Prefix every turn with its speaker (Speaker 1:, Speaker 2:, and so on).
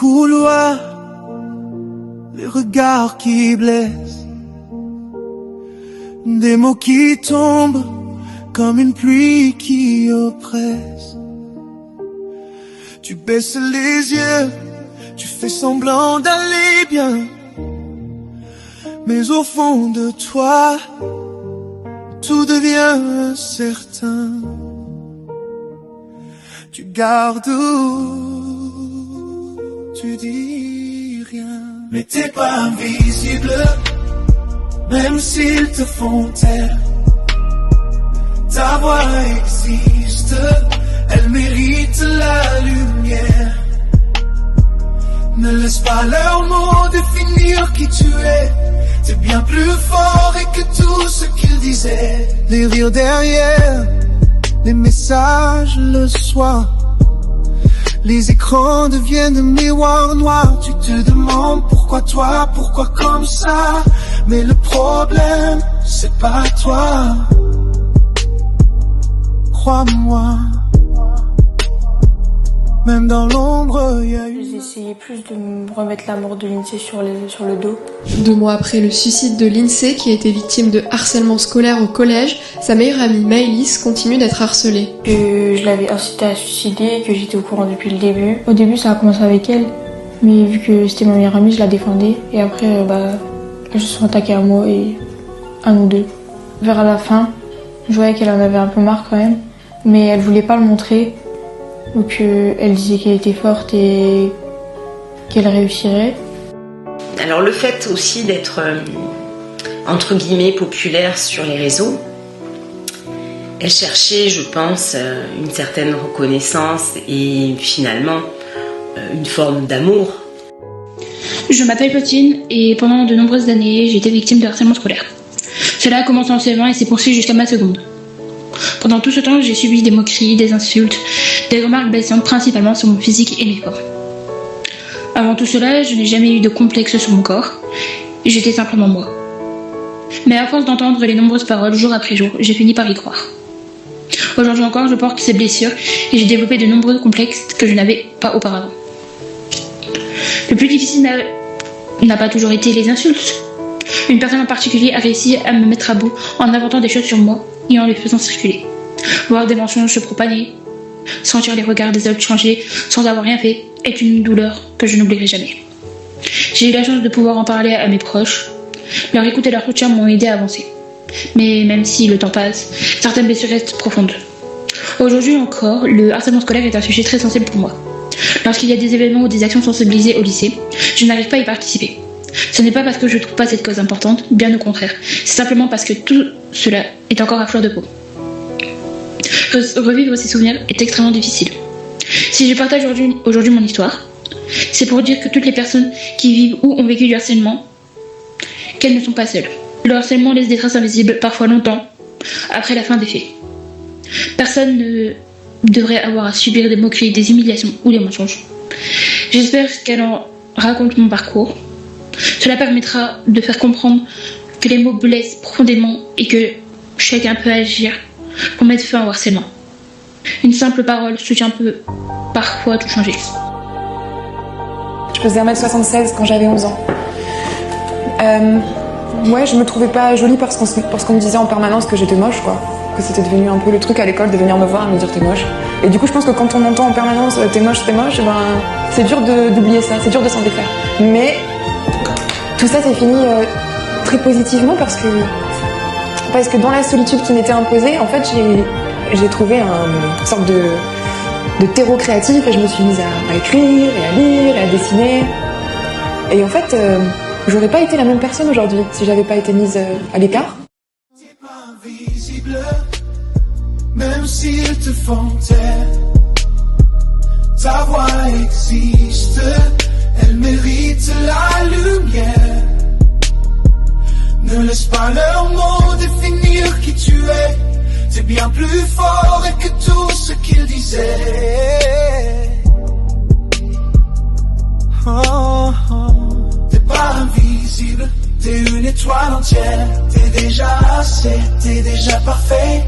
Speaker 1: couloirs, les regards qui blessent, des mots qui tombent comme une pluie qui oppresse. Tu baisses les yeux, tu fais semblant d'aller bien, mais au fond de toi, tout devient incertain. Tu gardes où tu dis rien, mais t'es pas invisible, même s'ils te font taire. Ta voix existe, elle mérite la lumière. Ne laisse pas leurs mots définir qui tu es. T'es bien plus fort et que tout ce qu'ils disaient. Les rires derrière, les messages le soir. Les écrans deviennent des miroirs noirs. Tu te demandes pourquoi toi, pourquoi comme ça. Mais le problème, c'est pas toi. Crois-moi, même dans l'ombre, y a eu...
Speaker 2: J'ai essayé plus de me remettre la mort de Lindsay sur le dos.
Speaker 3: 2 mois après le suicide de Lindsay, qui a été victime de harcèlement scolaire au collège, sa meilleure amie Maëlys continue d'être harcelée.
Speaker 2: Que je l'avais incitée à suicider, que j'étais au courant depuis le début. Au début, ça a commencé avec elle, mais vu que c'était ma meilleure amie, je la défendais. Et après, elles se sont attaquées à moi et à nous deux. Vers la fin, je voyais qu'elle en avait un peu marre quand même, mais elle voulait pas le montrer. Donc elle disait qu'elle était forte et qu'elle réussirait.
Speaker 4: Alors le fait aussi d'être entre guillemets populaire sur les réseaux, elle cherchait, je pense, une certaine reconnaissance et finalement une forme d'amour.
Speaker 5: Je m'appelle Potine et pendant de nombreuses années, j'ai été victime de harcèlement scolaire. Cela a commencé en CE1 et s'est poursuivi jusqu'à ma seconde. Pendant tout ce temps, j'ai subi des moqueries, des insultes, des remarques blessantes principalement sur mon physique et mes corps. Avant tout cela, je n'ai jamais eu de complexe sur mon corps, j'étais simplement moi. Mais à force d'entendre les nombreuses paroles jour après jour, j'ai fini par y croire. Aujourd'hui encore, je porte ces blessures et j'ai développé de nombreux complexes que je n'avais pas auparavant. Le plus difficile n'a pas toujours été les insultes. Une personne en particulier a réussi à me mettre à bout en inventant des choses sur moi et en les faisant circuler. Voir des mensonges se propager, sentir les regards des autres changer sans avoir rien fait est une douleur que je n'oublierai jamais. J'ai eu la chance de pouvoir en parler à mes proches. Leur écoute et leur soutien m'ont aidé à avancer. Mais même si le temps passe, certaines blessures restent profondes. Aujourd'hui encore, le harcèlement scolaire est un sujet très sensible pour moi. Lorsqu'il y a des événements ou des actions sensibilisées au lycée, je n'arrive pas à y participer. Ce n'est pas parce que je ne trouve pas cette cause importante, bien au contraire. C'est simplement parce que tout cela est encore à fleur de peau. Revivre ces souvenirs est extrêmement difficile. Si je partage aujourd'hui mon histoire, c'est pour dire que toutes les personnes qui vivent ou ont vécu du harcèlement, qu'elles ne sont pas seules. Le harcèlement laisse des traces invisibles, parfois longtemps, après la fin des faits. Personne ne devrait avoir à subir des moqueries, des humiliations ou des mensonges. J'espère qu'elle en raconte mon parcours. Cela permettra de faire comprendre que les mots blessent profondément et que chacun peut agir pour mettre fin au harcèlement. Une simple parole soutient peut parfois tout changer.
Speaker 6: Je faisais 1m76 quand j'avais 11 ans. Ouais, je me trouvais pas jolie parce qu'on me disait en permanence que j'étais moche, quoi. Que c'était devenu un peu le truc à l'école de venir me voir et me dire t'es moche. Et du coup, je pense que quand on entend en permanence t'es moche, c'est dur d'oublier ça, c'est dur de s'en défaire. Mais tout ça s'est fini très positivement parce que dans la solitude qui m'était imposée, en fait, j'ai trouvé une sorte de terreau créatif et je me suis mise à écrire et à lire et à dessiner. Et en fait, j'aurais pas été la même personne aujourd'hui si j'avais pas été mise à l'écart.
Speaker 1: T'es pas invisible, même s'ils te font taire. Ta voix existe, elle mérite la lumière. Ne laisse pas leurs mots définir qui tu es. T'es bien plus fort que tout ce qu'ils disaient. Oh, oh. T'es pas invisible, t'es une étoile entière. T'es déjà assez, t'es déjà parfait.